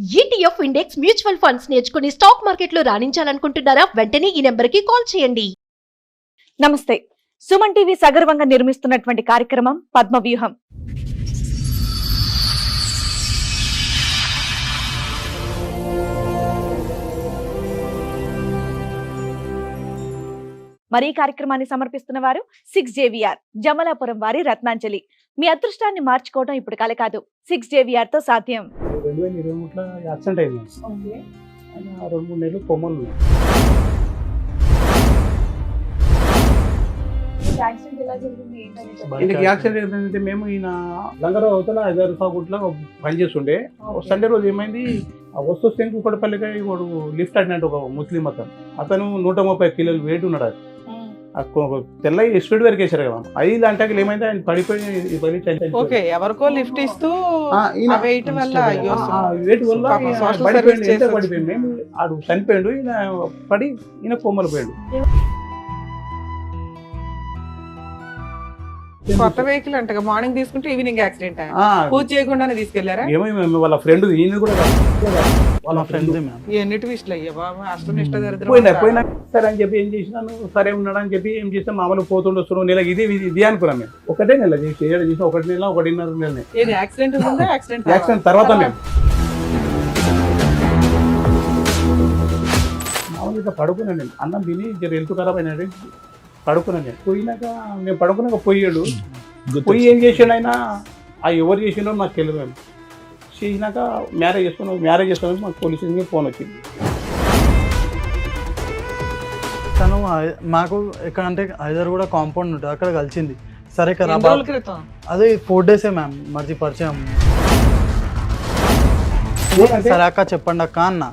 ETF index mutual funds నేర్చుకుని stock మార్కెట్లో రాణించాలనుకుంటున్నారా? వెంటనే ఈ నెంబర్కి కాల్ చేయండి. నమస్తే. సుమన్ టీవీ సగర్వంగా నిర్మిస్తున్నటువంటి కార్యక్రమం పద్మవ్యూహం. మరి ఈ కార్యక్రమాన్ని సమర్పిస్తున్న వారు 6JVR జమలాపురం వారి రత్నాంజలి. మీ అదృష్టాన్ని మార్చుకోవడం ఇప్పుడు కల కాదు, 6JVR తో సాధ్యం. 2023లో యాక్సిడెంట్ అయింది. ఆయన 2-3 నెలలు కొమ్మలు ఉన్నాయి. ఈయనకి యాక్సిడెంట్ ఏంటంటే మేము ఈయన లంగరావు అవతల 5,000 సాగుట్లో పనిచేస్తుండే. సండే రోజు ఏమైంది, వస్తు శంకుపడిపల్లిగా వాడు లిఫ్ట్ అడినట్టు ఒక ముస్లిం అతను 130 కిలోలు వెయిట్ ఉన్నాడు. తెల్ల స్పీడ్ వరకు వేసారు కదా, 5 గంటకి ఏమైంది ఆయన పడిపోయి ఎవరికో లిఫ్ట్ ఇస్తూ వెయిట్ వల్ల పడిపోయింది. మేము ఆడు చనిపోయాడు, ఈయన పడి ఈయన కొమ్మలు పోయాడు. కొత్త వెహికల్ అంట, మార్నింగ్ తీసుకుంటే ఈవినింగ్ యాక్సిడెంట్. పూజ చేయకుండానే తీసుకెళ్లారా? ఏమో వాళ్ళ ఫ్రెండ్, ఈయన కూడా వాళ్ళ ఫ్రెండ్ ఎన్నిటి విషయాలు అయ్యా బాబా, అష్టం ఇష్ట పోయినా సరే అని చెప్పి ఏం చేసినాను, సరే ఉన్నాడు అని చెప్పి ఏం చేస్తే మామూలు పోతుండే వస్తున్నాం. నెల ఇది అనుకున్నాం మేము. ఒకటే నెల చేసి 1 నెల 1.5 నెల యాక్సిడెంట్ తర్వాత మేము మామూలుగా పడుకున్నాను. నేను అన్నం తిని హెల్త్ ఖరాబ్ అయినాడు, పడుకున్నాను. నేను పోయినాక నేను పడుకున్నాక పోయాడు. పోయి ఏం చేసాడు ఆయన, ఎవరు చేసిండో నాకు తెలియదు. చేసినాక మ్యారేజ్ చేసుకున్నాం మాకు పోలీస్ స్టేషన్కి ఫోన్ వచ్చింది. తను మాకు ఎక్కడంటే హైదరాబాద్ కూడా కాంపౌండ్ ఉంటుంది, అక్కడ కలిసింది. సరే కదా, అదే 4 డేసే మ్యామ్ మర్చి పరిచయం. సరే అక్క చెప్పండి అక్క అన్న,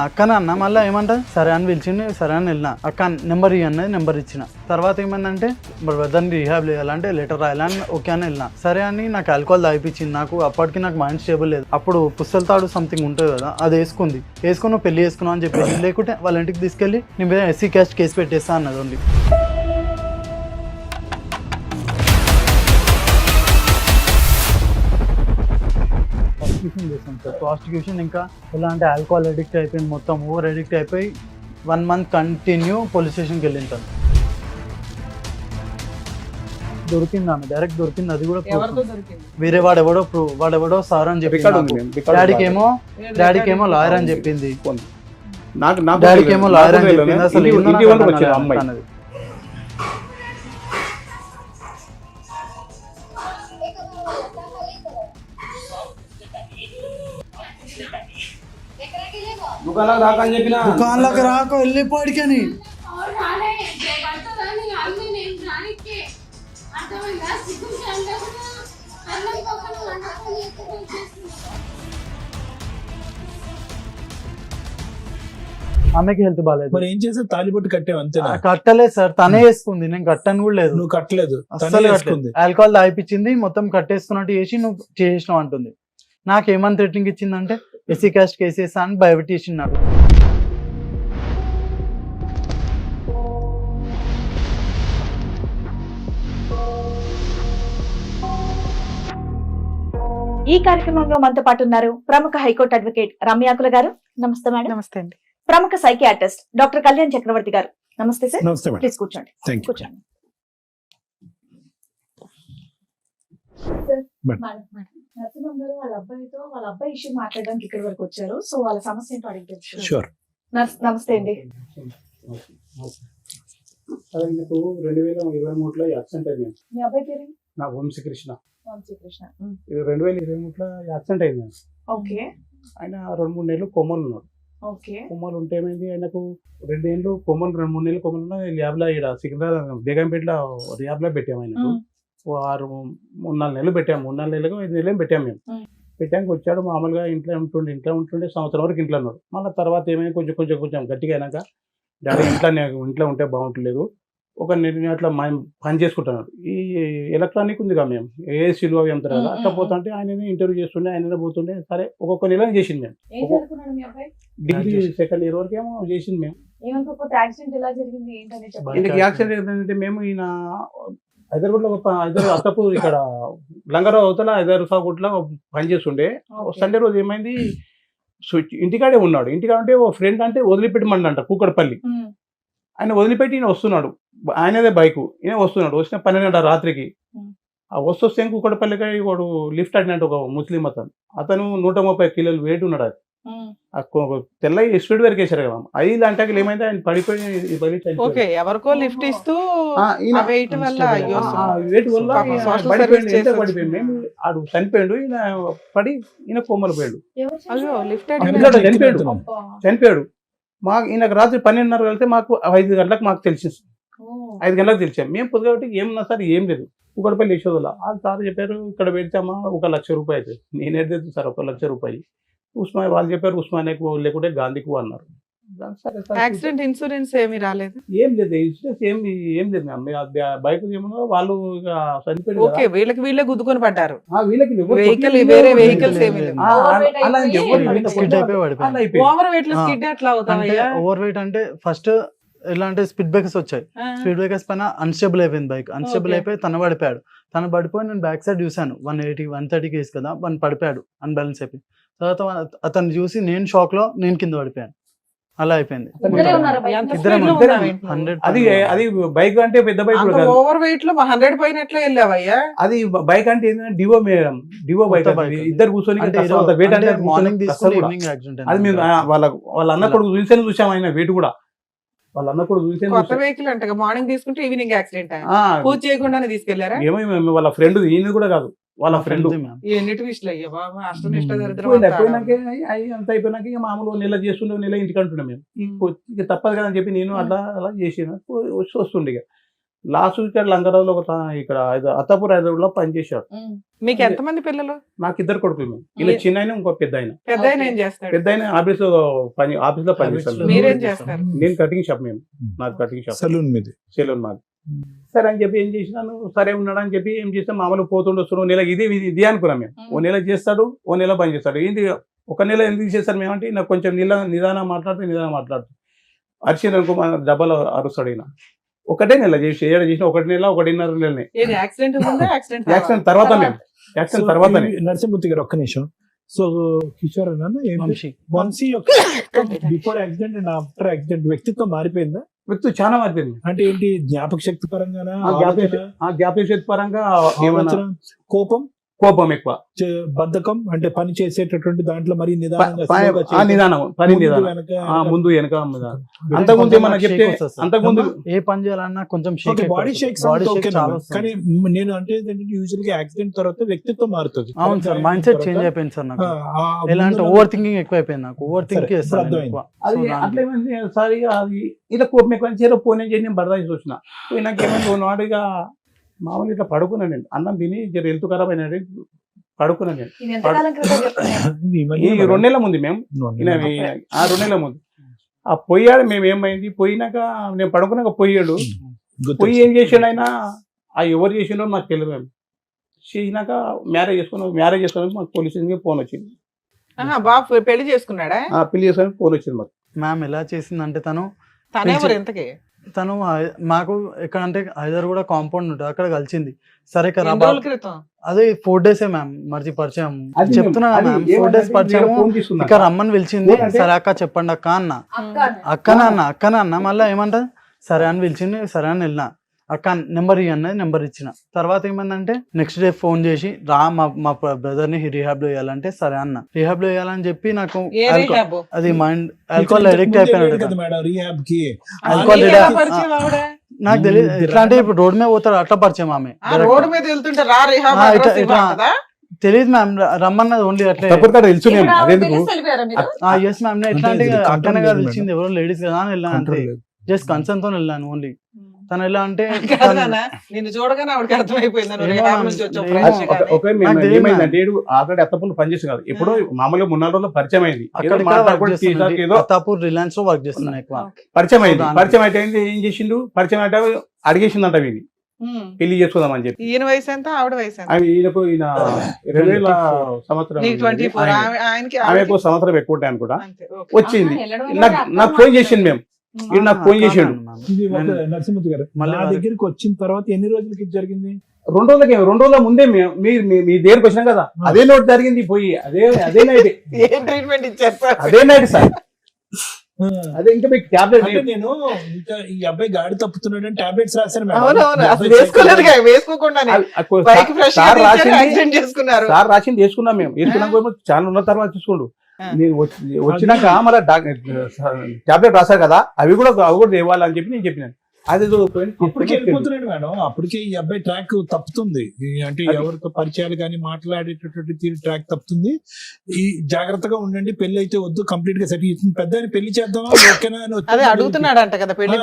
అక్కన మళ్ళీ ఏమంటా సరే అని పిలిచింది. సరే అని వెళ్ళిన, అక్క నెంబర్ ఇవ్వన్నది నెంబర్ ఇచ్చిన. తర్వాత ఏమైందంటే బ్రదర్ని రీహాబ్ చేయాలంటే లెటర్ రాయాలని ఓకే అని వెళ్ళిన. సరే అని నాకు ఆల్కహాల్ తాగిపించింది. నాకు అప్పటికి నాకు మైండ్ స్టేబుల్ లేదు. అప్పుడు పుస్తల తాడు సంథింగ్ ఉంటుంది కదా, అది వేసుకుని పెళ్లి చేసుకున్నావు అని చెప్పి, లేకుంటే వాళ్ళ ఇంటికి తీసుకెళ్ళి నీ మీద SC క్యాస్ట్ కేసు పెట్టేస్తా అన్నది ఉంది. చేసాం సార్ ప్రాస్టిక్యూషన్. ఇంకా ఎలా అంటే ఆల్కహాల్ అడిక్ట్ అయిపోయింది, మొత్తం ఓవర్ అడిక్ట్ అయిపోయి 1 మంత్ కంటిన్యూ పోలీస్ స్టేషన్కి వెళ్ళింటాను. దొరికింది ఆమె, డైరెక్ట్ దొరికింది. అది కూడా వేరే వాడెవడో సార్ అని చెప్పి, డాడీకి ఏమో లాయర్ అని చెప్పింది. డాడీకి ఏమో లాయర్ అని చెప్పింది. అసలు దుకాణంలోకి రాక వెళ్ళిపోడికని ఆమెకి హెల్త్ బాగాలేదు. మరి ఏం చేస్తే తాలిబొట్టు కట్టావు అంతే? కట్టలేదు సార్, తనే వేసుకుంది, నేను కట్టను కూడా లేదు. నువ్వు కట్టలేదు, అసలు ఆల్కహాల్ తాగిపించింది, మొత్తం కట్టేస్తున్నట్టు చేసి నువ్వు చేసినావు అంటుంది. నాకేమని థ్రెటనింగ్ ఇచ్చిందంటే SC క్యాస్ట్ కేసేసా అని భయపెట్టేసింది నాకు. ఈ కార్యక్రమంలో మనతో పాటు ఉన్నారు ప్రముఖ హైకోర్టు అడ్వకేట్ రమ్యాకుల గారు. నమస్తే మేడం. నమస్తే అండి. ప్రముఖ సైకియాట్రిస్ట్ డాక్టర్ కళ్యాణ్ చక్రవర్తి గారు. నమస్తే సార్. నమస్తే మేడం. ప్లీజ్ కూర్చోండి. కూర్చోండి. నరసింహం గారు వాళ్ళ అబ్బాయి ఇష్యూ మాట్లాడడానికి ఇక్కడి వరకు వచ్చారు. సో వాళ్ళ సమస్య ఏంటో అడిగి తెలుసు. నమస్తే అండి. అదే నాకు 2023లో యాక్సిడెంట్ అయింది. మీ అబ్బాయి పేరు? నా వంశీకృష్ణ. 2023లో యాక్సిడెంట్ అయింది. ఓకే. ఆయన 2-3 నెలలు కొమ్మలు ఉన్నాడు. ఓకే. కొమ్మలు ఉంటే ఏమైంది, ఆయనకు 2 ఏళ్ళు కొమ్మలు, 2-3 నెలలు కొమ్మలు ల్యాబ్లో ఇక్కడ సికింద్రాబాద్ బేగంపేటలో ల్యాబ్లో పెట్టాము. ఆయనకు 3-4 నెలలు పెట్టాము. 3-4 నెలలకు 5 నెలలు పెట్టాము. మేము పెట్టాక వచ్చాడు, మామూలుగా ఇంట్లో ఉంటుండే సంవత్సరం వరకు ఇంట్లో ఉన్నాడు. మళ్ళీ తర్వాత ఏమైనా కొంచెం గట్టిగా అయినాక డాడీ ఇంట్లో ఉంటే బాగుంటలేదు, ఒక నేను అట్లా పని చేసుకుంటున్నాడు. ఈ ఎలక్ట్రానిక్ ఉంది కదా, మేము ఏసీలు అవి అంటారు కదా, అట్లా పోతుంటే ఆయన ఇంటర్వ్యూ చేస్తుండే, ఆయన పోతుండే. సరే ఒక్కొక్క నెల చేసింది. మేము డిగ్రీ 2nd ఇయర్ వరకు ఏమో చేసింది. మేము యాక్సిడెంట్ ఎలా జరిగింది ఏంటనే చెప్పండి. యాక్సిడెంట్ ఏంటంటే మేము ఈయన హైదరాబాద్లో అత్తపూర్ ఇక్కడ లంగారావు అవతల హైదరాబాద్లో పని చేస్తుండే. సండే రోజు ఏమైంది, ఇంటికాడే ఉన్నాడు. ఇంటికాడ అంటే ఓ ఫ్రెండ్ అంటే వదిలిపెట్టమంట కూకట్పల్లి. ఆయన వదిలిపెట్టి ఈయన వస్తున్నాడు, ఆయనదే బైకు, ఈయన వస్తున్నాడు. వచ్చిన 12 రాత్రికి వస్తే కూకట్పల్లికి వాడు లిఫ్ట్ అడినట్టు ఒక ముస్లిం అతను 130 కిలోలు వెయిట్ ఉన్నాడు. అది తెల్ల స్పీడ్ వరకు వేసారు కదా, 5 గంటకి ఏమైంది ఆయన పడిపోయి ఓకే, ఎవరికో లిఫ్ట్ ఇస్తూ వెయిట్ వల్ల వెయిట్ వల్ల పడిపోయింది. ఆడు చనిపోయాడు, ఈయన పడి ఈయన కొమ్మలు పోయాడు, అయ్యో లిఫ్ట్ చనిపోయాడు. ఈయనకు రాత్రి 12:30 వెళ్తే మాకు 5 గంటలకు మాకు తెలిసింది. 5 గంటలకు తెలిసాం మేము. పొద్దు కాబట్టి ఏమన్నా సార్ ఏం లేదు, కూకట్పల్లి యశోదల వాళ్ళు సార్ చెప్పారు ఇక్కడ పెడిచామా 1 లక్ష రూపాయలు అవుతుంది. నేనేది సార్ 1 లక్ష రూపాయలు ఉస్మానియా వాళ్ళు చెప్పారు, ఉస్మానియాకు లేకుంటే గాంధీకు అన్నారు. యాక్సిడెంట్ ఇన్సూరెన్స్ ఏమీ రాలేదు, ఏం లేదు, ఇన్సూరెన్స్ ఏం లేదు మ్యామ్. బైక్ ఏమన్నా వాళ్ళు చనిపోయారు ఓకే, వీళ్ళే గుద్దుకొని పడ్డారు, వీళ్ళకి వెహికల్ వేరే వెహికల్స్ ఏమీ లేవు. ఓవర్ వెయిట్ లో స్కిడ్ ఎట్లా అవుతావయ్యా? ఓవర్ వెయిట్ అంటే ఫస్ట్ ఎలా అంటే స్పీడ్ బ్రేకర్స్ వచ్చాయి, స్పీడ్ బ్రేకర్స్ పైన అన్స్టేబుల్ అయిపోయింది బైక్. అన్స్టేబుల్ అయిపోయి తన పడిపోయాడు. తను పడిపోయి నేను బ్యాక్ సైడ్ చూసాను, 180-130 కేసు కదా, వన్ పడిపోయాడు అన్బ్యాలెన్స్ అయిపోయి. తర్వాత అతను చూసి నేను షాక్ లో నేను కింద పడిపోయాను. అలా అయిపోయింది. అది బైక్ అంటే పెద్ద బైక్ ఓవర్ వెయిట్ లో 100 పైన ఎట్లా వెళ్ళావయ్యా? అది బైక్ అంటే డివో మేడం, డివో బైక్. ఇద్దరు కూర్చొని మార్నింగ్ తీసుకుని ఈవినింగ్ యాక్సిడెంట్. అది మేము వాళ్ళ అన్న కొడుకు చూసాము, ఆయన వెయిట్ కూడా వాళ్ళ అన్న కొడుకు కొత్త వెహికల్ అంటే మార్నింగ్ తీసుకుంటే ఈవినింగ్ యాక్సిడెంట్ పూజ చేయకుండానే తీసుకెళ్లారా? ఏమో వాళ్ళ ఫ్రెండ్, ఈయన కూడా కాదు వాళ్ళ ఫ్రెండ్. ఎన్నిటి విషయాలు అయ్యా బాబా, అష్టనిష్ట దరిద్రం అంత అయిపోయినాక ఇక మామూలు నెల చేస్తుండే, నెల ఇంటికి అంటున్నాం మేము. ఇక తప్పదు కదా అని చెప్పి నేను అలా చేసిన వస్తుండే. ఇక లాస్ట్ ఇక్కడ లంగారావులో ఇక్కడ అత్తాపూర్ హైదరాబాద్లో పనిచేశాడు. మీకు ఎంతమంది పిల్లలు? నాకు 2 కొడుకులు మేము. ఇలా చిన్న ఆయన ఇంకో పెద్ద ఆయన. పెద్ద ఆయన ఏం చేస్తాడు? పెద్ద ఆయన ఆఫీస్ లో పనిచేస్తాను. మీరేం చేస్తారు? నేను కటింగ్ షాప్, మేము నాకు కటింగ్ షాప్, సెలూన్ మాది. సరే అని చెప్పి ఏం చేసినాను, సరే ఉన్నాడు అని చెప్పి ఏం చేస్తాం, మామూలు పోతుండే వస్తున్నాం. నెల ఇది అనుకున్నాం మేము. ఓ నెల చేస్తాడు, ఓ నెల పని చేస్తాడు. ఏంటి 1 నెల ఎందుకు చేస్తారు మేమంటే, నాకు కొంచెం నిదానం మాట్లాడుతూ అరిచిన అనుకో డబ్బాలో అరుస్తాడు. ఈయన ఒకటే నెల చేసి 1 నెల 1.5 నెలనే. యాక్సిడెంట్ తర్వాత మేము యాక్సిడెంట్ తర్వాత నరసింహమూర్తి గారు ఒక్క నిమిషం. సో కిషోర్ వంశీ యొక్క before accident and after accident వ్యక్తిత్వం మారిపోయిందా? వ్యక్తి చాలా మారిపోయింది. అంటే ఏంటి, జ్ఞాపక శక్తి పరంగా, జ్ఞాపక శక్తి పరంగా, కోపం ఎక్కువ, బద్ధకం, అంటే పని చేసేటటువంటి దాంట్లో మరి ముందు వెనక. అంతకుముందు ఏమన్నా చెప్తే, అంతకుముందు ఏ పని చేయాలన్నా కొంచెం బాడీ షేక్స్. కానీ నేను అంటే యూజువల్ గా యాక్సిడెంట్ తర్వాత వ్యక్తిత్వం మారుతుంది. అవును సార్, మైండ్ సెట్ చేంజ్ అయిపోయింది సార్ నాకు. ఎలా అంటే ఓవర్ థింకింగ్ ఎక్కువ అయిపోయింది నాకు. ఓవర్ థింక్ అట్లేమైంది సారీ, అది ఇలా కోపం ఎక్కువ పోనీ చేసి నేను బరదాసి చూసిన. నాకేమైంది నాడుగా మామూలు ఇట్లా పడుకున్నాను నేను. అన్నం తిని హెల్త్ ఖరాబ్ అయినా పడుకున్నాను నేను. ఈ 2 నెలల ముందు మేము 2 నెలల ముందు పోయాడు. మేము ఏమైంది, పోయినాక నేను పడుకున్నాక పోయాడు. పోయి ఏం చేసాడు ఆయన, ఎవరు చేసిండో మాకు తెలియదు. మేము చేసినాక మ్యారేజ్ చేసుకున్నాక మాకు పోలీస్ స్టేషన్కి ఫోన్ వచ్చింది. పెళ్లి చేసుకున్నాడా? పెళ్లి చేసుకోవడానికి ఫోన్ వచ్చింది మాకు. మ్యామ్ ఎలా చేసిందంటే తను మాకు ఎక్కడంటే హైదరాబాద్ కూడా కాంపౌండ్ ఉంటుంది, అక్కడ కలిసింది. సరే కదా, అదే 4 days మ్యామ్ మర్చి పరిచయం. చెప్తున్నా 4 days పరిచయం. ఇక్కడ రమ్మని పిలిచింది. సరే అక్క చెప్పండి అక్క అన్న, అక్కన మళ్ళీ ఏమంట సరే అని పిలిచింది. సరే అని వెళ్ళిన. అక్క నెంబర్ ఇవ్వన్నది, నెంబర్ ఇచ్చిన. తర్వాత ఏమైందంటే నెక్స్ట్ డే ఫోన్ చేసి రా మా బ్రదర్ ని రిహాబ్ లో వేయాలంటే సరే అన్న. రిహాబ్ లో వేయాలని చెప్పి నాకు అది మైండ్ ఆల్కహాల్ అడిక్ట్ అయిపోయినాడు. నాకు తెలియదు ఎట్లా అంటే ఇప్పుడు రోడ్ మీద పోతాడు అట్లా పరిచయం. ఆమె తెలియదు మ్యామ్, రమ్మన్నది ఓన్లీ అట్లా. ఎస్ మ్యామ్, ఎట్లా అంటే అక్కనే కదా పిలిచింది, ఎవరో లేడీస్ కదా అని వెళ్ళాను అంతే. జస్ట్ కన్సర్న్ తో వెళ్ళాను ఓన్లీ. తను ఎలా అంటే ఆల్రెడీ అత్తపూర్ పనిచేసి కాదు, ఇప్పుడు మామూలుగా 3 రోజుల్లో పరిచయం అయింది. అత్తాపూర్ రిలయన్స్ లో వర్క్ చేస్తున్నాను ఎక్కువ. పరిచయం అయితే ఏం చేసిండు, పరిచయం అంటే అడిగేసిందంట వీని పెళ్లి చేసుకుందామని చెప్పి. ఈయన వయసు ఎంత, ఆవిడ వయసు ఎంత? ఈయనకు 2000 సంవత్సరం, ఆమెకు సంవత్సరం ఎక్కువ ఉంటాయి అనుకుంటా. వచ్చింది నాకు ఫోన్ చేసింది. మేము ఈడు నాకు ఫోన్ చేసాడు. ఇది ఒక నరసింహమూర్తి గారు మళ్ళీ నా దగ్గరికి వచ్చిన తర్వాత ఎన్ని రోజులకి ఇది జరిగింది? 2 రోజుల ముందే మీ దగ్గరికి వచ్చినాం కదా, అదే నోట్ జరిగింది పోయి అదే నైట్ ఏం ట్రీట్మెంట్ ఇచ్చారు సార్? అదే నైట్ సార్. అదే ఇంకా మీకు టాబ్లెట్ అంటే నేను ఇంకా ఈ అబ్బాయి గాడి తప్పుతున్నాడు అని టాబ్లెట్స్ రాశాను మేడం. అవునవును, అసలు వేసుకోలేదుగా, వేసుకోకుండానే బైక్ ఫ్రెష్ సార్ రాసింది యాక్సిడెంట్ చేసుకున్నారు. సార్ రాసింది వేసుకున్నాం మేము. వేసుకున్నాక చాలా ఉన్న తర్వాత చూసుకోండు. నేను వచ్చినాక మళ్ళీ టాబ్లెట్ రాశారు కదా, అవి కూడా తేవాలని చెప్పి నేను చెప్పినాను. అది అప్పటికే వెళ్ళిపోతున్నాడు మేడం. అప్పటికే ఈ అబ్బాయి ట్రాక్ తప్పుతుంది. అంటే ఎవరితో పరిచయాలు కానీ మాట్లాడేటటువంటి తీరు ట్రాక్ తప్పుతుంది. ఈ జాగ్రత్తగా ఉండండి, పెళ్లి అయితే వద్దు, కంప్లీట్ గా సెట్ అవుతుంది. పెద్ద పెళ్లి చేద్దామా ఓకేనా అని అదే అడుగుతున్నాడంట కదా పెళ్లి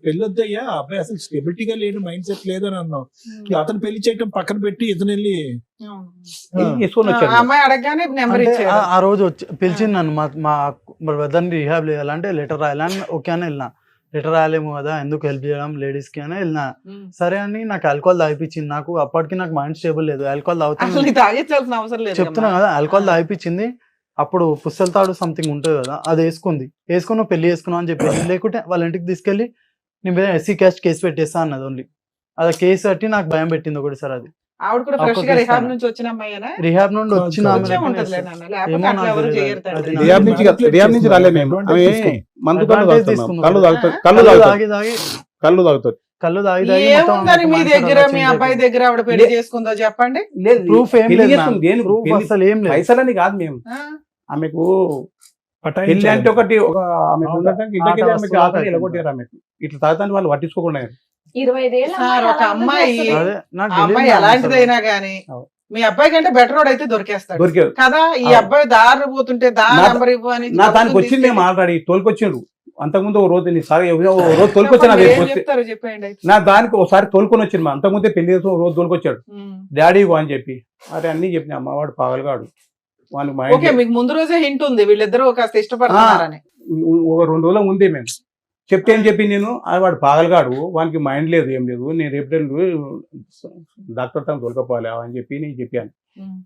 పెళ్లి వద్దయ్యా, అబ్బాయి అసలు స్టెబిలిటీగా లేడు, మైండ్ సెట్ లేదు అని అన్నాం. అతను పెళ్లి చేయటం పక్కన పెట్టి ఇతను వెళ్ళి చేసుకొని వచ్చాను. అమ్మాయి అడగగానే నెంబర్ అంటే ఇచ్చారు. ఆ రోజు వచ్చి పిలిచింది నన్ను, మా బ్రదర్ని రిహాబ్ చేయాలంటే లెటర్ రాయాలని ఓకే అని వెళ్ళినా. లెటర్ రాయలేము కదా, ఎందుకు హెల్ప్ చేయడం లేడీస్ కి అని వెళ్ళినా. సరే అని నాకు ఆల్కహాల్ తాగిపించింది. నాకు అప్పటికి నాకు మైండ్ స్టేబుల్ లేదు. ఆల్కహాల్ అసలు తాగించాల్సిన అవసరం లేదు. చెప్తున్నా కదా, ఆల్కహాల్ తాగిపించింది. అప్పుడు పుస్తల తాడు సంథింగ్ ఉంటుంది కదా, అది వేసుకుంది. వేసుకుని పెళ్లి చేసుకున్నావు అని చెప్పేసి, లేకుంటే వాళ్ళ ఇంటికి తీసుకెళ్లి నేను ఎస్సీ క్యాస్ట్ కేసు పెట్టేస్తా అన్నది. ఓన్లీ అది కేసు కట్టి నాకు భయం పెట్టింది ఒకటిసారి. అది ఆవిడ కూడా ఫ్రెష్ గా రిహాబ్ నుంచి వచ్చిన అమ్మాయినా? రిహాబ్ నుండి వచ్చిన ఆమె వచ్చే ఉంటదిలే నాన్న, లేకపోతే ఏమో అట్లా నాకు ఎవరు తెలియదు. చేయరు తండ్రి. అది రియాబ్ నుంచి రాలే మేము. మందు కళ్ళు తాగుతారు. కళ్ళు తాగి తాగి ఏముందని మీ దగ్గర, మీ అబ్బాయి దగ్గర ఆవిడ పెళ్లి చేసుకుందో చెప్పండి. ప్రూఫ్ ఏం లేదు. ప్రూఫ్ అసలు ఏం లేదు. పైసలని కాదు మేము. ఆమెకు పెళ్లి అంటే ఒకటి ఆమెకు ఇంటికి ఆమెకు ఆకలి ఎలగొట్టారు. ఆమెకు ఇట్లా తాగుతాను వాళ్ళు పట్టించుకోకుండా. 25 ఏళ్ళ సార్, ఒక అమ్మాయి అదే నాకు ఆ అమ్మాయి తెలియదు ఎలాంటిదైనా గానీ మీ అబ్బాయి కంటే బెటర్ రోడ్ అయితే దొరికేస్తాడు దొరికారు కదా. ఈ అబ్బాయి దారి పోతుంటే నెంబర్ ఇవ్వు అని నా దానికి వచ్చింది. మేము ఆల్రెడీ తోలుకొచ్చిండ్రు. అంతకుముందు ఓ రోజు రోజు తోలుకొచ్చాను. చెప్తారు చెప్పండి. నా దానికి ఒకసారి తోలుకొని వచ్చింది. అంతకుముందే పెళ్లి చేసి ఓ రోజు తోలుకొచ్చాడు. డాడీ అని చెప్పి అరే అన్ని చెప్పిన అమ్మవాడు పాగలగాడు. వానికి ఓకే, మీకు ముందు రోజే హింట్ ఉంది వీళ్ళిద్దరూ కాస్త ఇష్టపడుతున్నారని. ఒక 2 రోజుల ముందే మేము చెప్తే ఏం చెప్పి నేను వాడు పాగలగాడు, వానికి మైండ్ లేదు ఏం లేదు, నేను రేపు డాక్టర్ తను తొలకపోవాలి అని చెప్పి నేను చెప్పాను.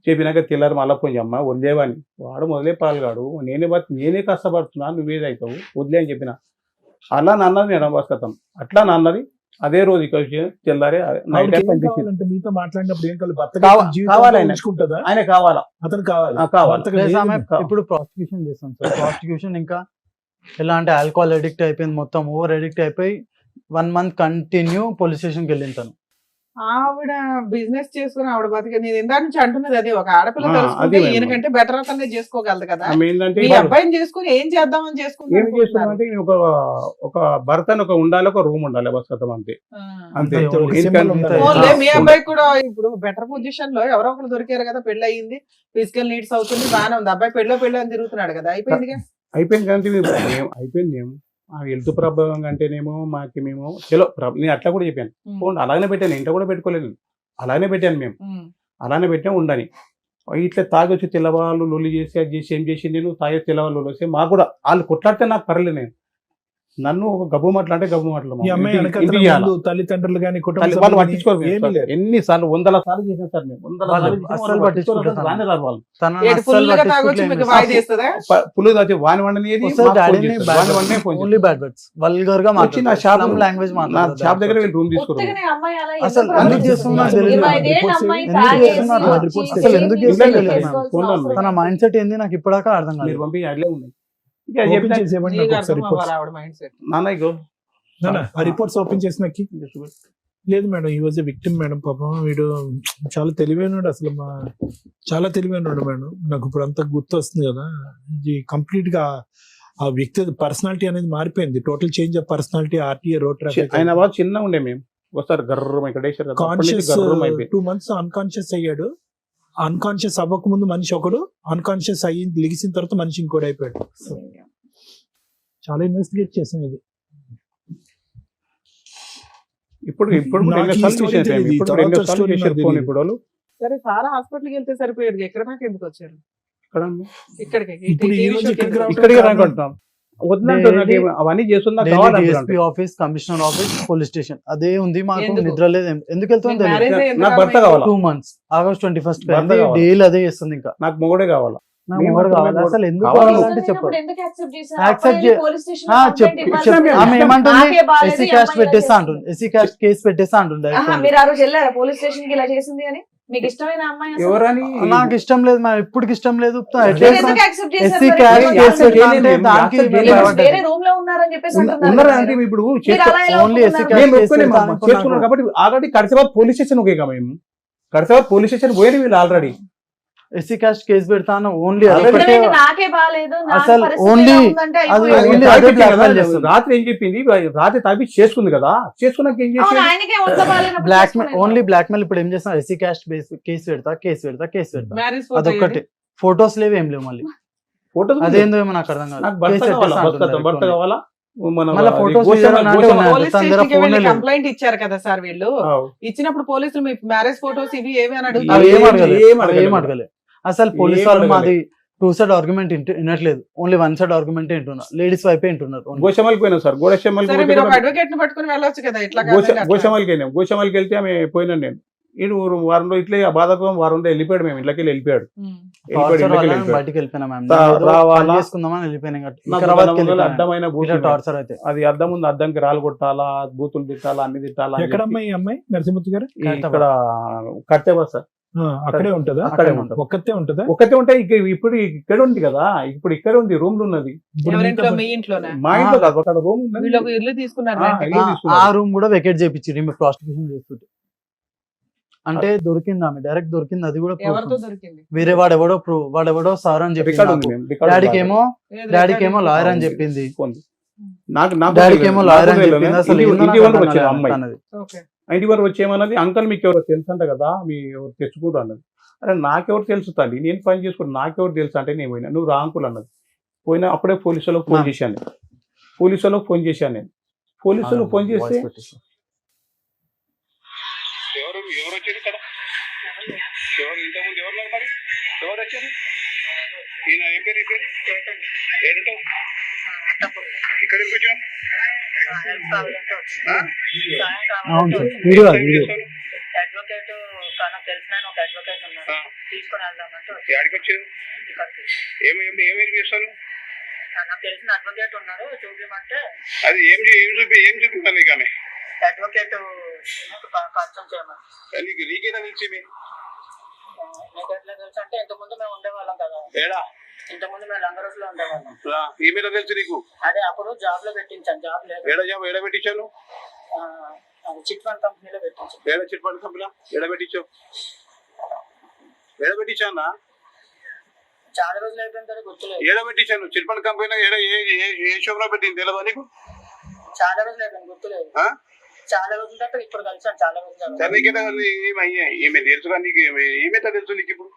చెప్పినాక తెల్లారు మళ్ళీ పోయి అమ్మ వదిలేవాని, వాడు మొదలే పాల్గాడు, నేనే కష్టపడుతున్నా, నువ్వేదవుతావు వదిలే అని చెప్పిన. అలా నాన్నది నేను బస్కతాం అట్లా నాన్నది. అదే రోజు ఇక్కడ తెల్లారే మీతో మాట్లాడినప్పుడు ఏం కావాలి ఆయన కావాలా, అతను కావాలి. ఇప్పుడు ప్రాసిక్యూషన్ చేస్తాం సార్. ప్రాసిక్యూషన్ ఇంకా ఎలా అంటే ఆల్కహాల్ అడిక్ట్ అయిపోయింది, మొత్తం ఓవర్ అడిక్ట్ అయిపోయి 1 month కంటిన్యూ పోలీస్ స్టేషన్కి వెళ్ళింది తను. ఆవిడ బిజినెస్ చేసుకుని ఆవిడ బతికే. నేను ఇందా నుంచి అంటున్నది అదే, ఒక ఆడపిల్ల తెలుసుకుంటే ఈయనకంటే బెటర్ అతనే చేసుకోగలదు కదా. మీ అబ్బాయిని చేసుకుని ఏం చేద్దామని చేసుకుంటే ఒక భర్త ఒక ఉండాలి, ఒక రూమ్ ఉండాలి బస్ కథం అంతే. మీ అబ్బాయి కూడా ఇప్పుడు బెటర్ పొజిషన్ లో ఎవరో ఒకరు దొరికారు కదా, పెళ్లి అయ్యింది, ఫిజికల్ నీడ్స్ అవుతుంది, బాగానే ఉంది. అబ్బాయి పెళ్ళి అని తిరుగుతున్నాడు కదా, అయిపోయింది కానీ అయిపోయింది. మేము హెల్త్ ప్రాబ్లం అంటేనేమో మేము చలో నేను అట్లా కూడా చెప్పాను. అలాగనే పెట్టాను, ఇంట్లో కూడా పెట్టుకోలేదు, అలాగనే పెట్టాను. మేము అలానే పెట్టాం ఉండని. ఇట్లా తాగి వచ్చి తెల్లవాళ్ళు లొల్లి చేసి అది చేసి ఏం చేసి నేను తాగే తెల్లవాళ్ళు వస్తే మాకు కూడా వాళ్ళు కొట్లాడితే నాకు పర్లేదు. నేను నన్ను ఒక గబ్బు మాట్లాడితే గబ్బు మాట్లాడు తల్లిదండ్రులు కానీ వాళ్ళు పట్టించుకోరు. ఎన్నిసార్లు 100 సార్లు చేసిన సార్ మేము, 100 సార్లు పట్టించుకోరు. పులు దాచి వాని వండనేది నా షాప్ దగ్గర రూమ్ తీసుకున్నాను. తన మైండ్ సెట్ ఏంది నాకు ఇప్పటిదాకా అర్థం కాదు. పంపి అట్లే ఉన్నాయి. రిపోర్ట్స్ ఓపెన్ చేసినకి లేదు మేడం, ఈ వాజ్ విక్టిమ్ మేడం. పాపం వీడు చాలా తెలివైనడు, అసలు చాలా తెలివైనడు మేడం. నాకు ఇప్పుడు అంతా గుర్తు వస్తుంది కదా, ఇది కంప్లీట్ గా ఆ వ్యక్తి పర్సనాలిటీ అనేది మారిపోయింది. Total change of personality. RTA road traffic ఆయన వాళ్ళు చిన్న ఉండే మేము ఒకసారి గర్రం ఇక్కడ కాన్షియస్ 2 months అన్కాన్షియస్ అయ్యాడు. అన్కాన్షియస్ అవ్వక ముందు మనిషి ఒకడు, అన్కాన్షియస్ అయ్యింది లెగిసిన తర్వాత మనిషి ఇంకోటి అయిపోయాడు. చాలా ఇన్వెస్టిగేట్ చేసాం ఇది. ఇప్పుడు సరే, సారా హాస్పిటల్కి వెళ్తే సరిపోయేది, ఎక్కడ దాకా ఎందుకు వచ్చారు? ఇక్కడికి రాకుంటున్నాం. అవన్నీ చేస్తున్నా office, commissioner office, police station అదే ఉంది. మాకు నిద్ర లేదు. ఎందుకు వెళ్తుంది? నాకు భర్త కావాలా. 2 months August 21st డైలీ అదే చేస్తుంది. ఇంకా నాకు మొగడే కావాలా. నాకు మేము ఎవరు కావాలి అంటున్నాం అసలు ఎందుకు కావాలి. కావాలంటే చెప్పు ఎందుకు యాక్సెప్ట్ చేశారు? Accept అబ్బాయిని చే- పోలీస్ స్టేషన్ ఆ, లో చెప్పు కంప్లైంట్ ఇవ్వాలి ఇష్టం కదా. మేము ఆమె ఏమంటుంది నాకే బాలేదు, ఎస్సీ ఈ క్యాస్ట్ అమ్మాయి ఇలా పెట్టేస్తా చేస్తుంది. అంటుంది ఎస్సీ క్యాస్ట్ కేసు పెట్టేస్తా అంటుంది ఆహా, direct. మీరు ఆ రోజు వెళ్ళారా పోలీస్ స్టేషన్ కి ఇలా చేసింది అని? మీకు ఇష్టమైన అమ్మాయి అసలు? ఎవరని నాకు ఇష్టం లేదు మా ఇప్పటికి ఇష్టం లేదు మీరు ఎందుకు యాక్సెప్ట్ చేశారు ఎస్సీ మరి? క్యాస్ట్ మీరు కేసు accept పెట్టినా అంటే చేయలేదు, దానికి accept మేము చేయలేదు. భయపడ్డాం. వేరే రూమ్ లో ఉన్నారని చెప్పేసి అంటున్నారు ఉన్నారా కదా అంటే మీరు. ఇప్పుడు మీరు అలా ఎలా ఓన్లీ ఎస్సీ ఒప్పుకున్నారు? క్యాస్ట్ మేము కేసు ఒప్పుకునే పెడతా అనుకున్నాను. చేసుకున్నాం కాబట్టి ఆల్రెడీ కడిసాబాద్ పోలీస్ స్టేషన్ ఒకే మేము కడిసాబాద్ పోలీస్ స్టేషన్ పోయేది వీళ్ళు ఆల్రెడీ ఎస్సీ క్యాస్ట్ కేసు పెడతాను ఓన్లీ Already అదొకటే ఇప్పుడేంటి నాకే బాలేదు, నా అసలు పరిస్థితి only ఎలా ఉందంటే అది అయిపోయింది. only అదే blackmail చేస్తుంది. రాత్రి ఏం చెప్పింది రాత్రి తాపి చేసుకుంది కదా చేసుకున్నాక ఏం అవును, చేసింది ఆయనకే ఒంట్లో బాగాలేనప్పుడు బ్లాక్ మెయిల్ చేసుకునేది. ఓన్లీ బ్లాక్ మెయిల్ ఇప్పుడు ఏం చేస్తాం ఎస్సీ క్యాస్ట్ కేసు పెడతా మ్యారేజ్ అదొక్కటి ఫొటోస్ లేవు ఏం లేవు మళ్ళీ ఫోటో అదేందో ఏమో నాకు అర్థం కాదు నాకు భర్త కేసు కావాలా పెట్టేస్తా భర్త అంటుంది భర్త direct కావాలా మన మళ్ళా photos గోషమ్మ- videos అంటే గోషమ్మ- ఉన్నాయి. పోలీస్ తన దగ్గర స్టేషన్ కి వెళ్ళి phone లేదు. కంప్లైంట్ ఇచ్చారు కదా సార్ వీళ్ళు. ఆవ్. ఇచ్చినప్పుడు పోలీసులు మీ మ్యారేజ్ ఫోటోస్ ఇవి ఏవి అని అవి అడుగుతారు. ఏం ఏం అడగలేదు ఏం అవి అడగలేదు. ఏం అడగలేదు అసలు పోలీస్ ఏం వాళ్ళు అడగలేదు. మాది 2 సైడ్ ఆర్గ్యుమెంట్ వినట్లేదు ఓన్లీ 1 సైడ్ ఆర్గ్యుమెంట్ వింటున్నారు లేడీస్ వైపే వింటున్నారు only. గోషమ్మలకి పోయినాం సార్ సరే మీరు ఒక గోషమ్మలకి అడ్వకేట్ ని పట్టుకుని వెళ్ళొచ్చు కదా ఇట్లా కాదండి, అట్లా. గోషమ్మలకి వెళ్ళాం గోషమ్మలకి వెళ్తే ఆమె పోయినాను నేను ఈడు వారంలో ఇట్లే ఆ బాధకం వారంలో వెళ్ళిపోయాడు మేము ఇంట్లోకి వెళ్ళిపోయాడు ఉమ్. టార్చర్ వల్ల వెళ్ళిపోయాడు. బయటికి వెళ్ళిపోయినా మ్యామ్ రావాలా? చేసుకుందామని వెళ్ళిపోయినా నాకు వికారాబాద్కి ధనవంతులు వెళ్ళిపోయినా. అడ్డమైన ఇలా బూతులు టార్చర్ అయితే అది అద్దం ఉంది అద్దంకి రాళ్ళు కొట్టాలా బూతులు తిట్టాలా అన్ని తిట్టాలా అని ఎక్కడ చెప్పి అమ్మాయి ఈ అమ్మాయి నరసింహుతి గారు? ఇక్కడ కట్టేవా సార్ అక్కడే ఉంటదా? అక్కడే ఉంటుంది. ఒక్కతే ఉంటదా? ఒకటే ఉంటే ఇప్పుడు ఇక్కడ ఉంది కదా ఇప్పుడు ఇక్కడ ఉంది రూమ్ లో ఉన్నది ఇప్పుడు ఎవరింట్లో? మీతో మీ ఇంట్లోనే? మా ఇంట్లో కాదు అక్కడ రూమ్ ఉన్నది వీళ్ళు ఒక ఇల్లు తీసుకున్నారు ఆ, rent కి. ఇల్లు తీసుకున్నారు. ఆ రూమ్ కూడా వెకేట్ చేయించి మేము ప్రాస్టిట్యూషన్ చేస్తుంటే అంటే దొరికింది ఆమె డైరెక్ట్ దొరికింది అది కూడా proof ఎవరితో ఉంది. దొరికింది? వేరే వాడెవడో సార్ అని చెప్పి రికార్డ్ ఉంది మేము డాడీకి ఏమో ఏది డాడీకి ఏమో record లాయర్ అని ఉంది. చెప్పింది ఉంది. నాకు నాకు డాడీకి తెలియదు. ఏమో నాకు లాయర్ అని తెలియదు. చెప్పింది అసలు ఇంటి- ఏందో ఇంటి నాకు వరకు అర్థం వచ్చింది కాలేదు అమ్మాయి అన్నది. ఓకే. ఇంటి వరకు వచ్చేయమన్నది అంకల్ మీకు ఎవరో తెలుసు అంట కదా మీ ఎవరు తెచ్చుకుంటారు అన్నది అరే నాకెవరు తెలుసు తల్లి నేను పని చేసుకుని నాకెవరు తెలుసు అంటే నేను పోయినా నువ్వు రా అంకుల్ అన్నది పోయినా అప్పుడే పోలీసు వాళ్ళకి ఫోన్ చేశాను నేను పోలీసు వాళ్ళకి ఫోన్ చేశాను నేను పోలీసు వాళ్ళకి ఫోన్ చేస్తే వాయిస్ పెట్టేసి. ఎవరు ఎవరు వచ్చారు ఇక్కడ ఎవరు ఇంతకుముందు ఎవరు మరి ఎవరు వచ్చారు ఈయన ఏం పేరు ఏడుంటావు ఇక్కడ ఎందుకు వచ్చావు అవును సార్ వీడియో అది వీడియో అడ్వకేట్ నాకు తెలిసిన ఆయన ఒక అడ్వకేట్ ఉన్నారు తీసుకొని వెళ్దామంటే వచ్చాను. యాడికి వచ్చారు ఇక్కడికి. ఏమేమి చేస్తాను నాకు తెలిసిన అడ్వకేట్ ఉన్నారు చూపించమంటే అది ఏం చూపిస్తాను నీకు ఆమె అడ్వకేట్ పరిచయం చేయమని. నీకేనా తెలిసి మీకు ఎట్లా తెలుసు అంటే ఇంతకుముందు మేము ఉండేవాళ్ళం కదా ఏడా ఇంతకుముందు మేము లంగరస్ లో ఉండేవాళ్ళం. ఈమెయిల్ తెలుసు నీకు అదే అప్పుడు జాబ్ లో పెట్టించాను జాబ్ లేదు ఏడ పెట్టించాను అది చిట్ ఫండ్ కంపెనీలో పెట్టించాను. ఏడ చిట్పండి కంపెనీ ఏడ పెట్టించావు ఏడ పెట్టించానా చాలా రోజులు అయిపోయిన తర్వాత గుర్తులేదు. ఏడ పెట్టించాను చిట్పండి కంపెనీ ఏడ ఏ షోలో పెట్టింది తెలియదా నీకు చాలా రోజులు అయిపోయింది గుర్తులేదు. చాలా రోజుల తర్వాత ఇప్పుడు కలిసాను చాలా రోజులు తర్వాత. సరే నీకేదా ఈమె తెలుసుగా నీకు ఈమెతో తెలుసు నీకు ఇప్పుడు